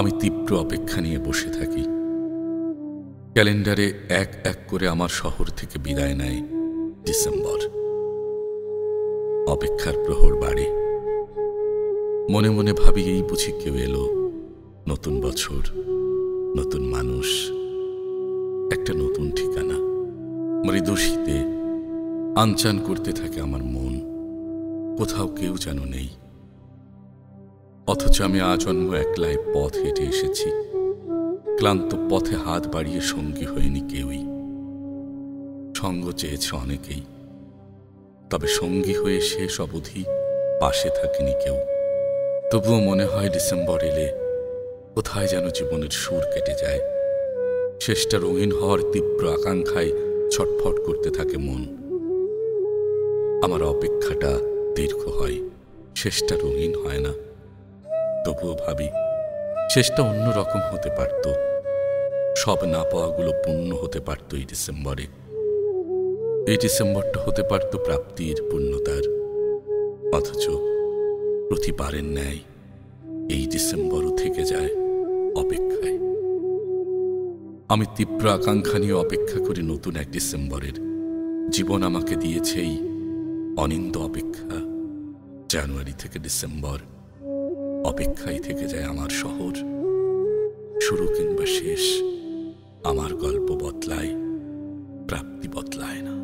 আমি তীব্র অপেক্ষা নিয়ে বসে থাকি। ক্যালেন্ডারে এক এক করে আমার শহর থেকে বিদায় নেয় ডিসেম্বর। অপেক্ষার প্রহর বাড়ে। মনে মনে ভাবি, এই বুঝি কেউ এলো, নতুন বছর, নতুন মানুষ, একটা নতুন ঠিকানা। মৃদু শীতে আনচান করতে থাকে আমার মন, কোথাও কেউ যেন নেই। অথচ আমি আজন্ম একলাই পথ হেঁটে এসেছি। ক্লান্ত পথে হাত বাড়িয়ে সঙ্গী হয়নি কেউই। সঙ্গ চেয়েছে অনেকেই, তবে সঙ্গী হয়ে শেষ অবধি পাশে থাকেনি কেউ। তবুও মনে হয় ডিসেম্বর এলে কোথায় যেন জীবনের সুর কেটে যায়। শেষটা রঙিন হওয়ার তীব্র আকাঙ্ক্ষায় ছটফট করতে থাকে মন। আমার অপেক্ষাটা দীর্ঘ হয়, শেষটা রঙিন হয় না। তবুও ভাবি, শেষটা অন্যরকম হতে পারত। সব না পাওয়াগুলো পূর্ণ হতে পারত এই ডিসেম্বরে। এই ডিসেম্বরটা হতে পারত প্রাপ্তির, পূর্ণতার। অথচ প্রতিবারের ন্যায় এই ডিসেম্বরও থেকে যায় অপেক্ষায়। আমি তীব্র আকাঙ্ক্ষা নিয়ে অপেক্ষা করি নতুন এক ডিসেম্বরের। জীবন আমাকে দিয়েছে এই অনিন্দ অপেক্ষা। জানুয়ারি থেকে ডিসেম্বর অপেক্ষায় থেকে যায় আমার শহর। শুরু কিংবা শেষ, আমার গল্প বদলায়, প্রাপ্তি বদলায় না।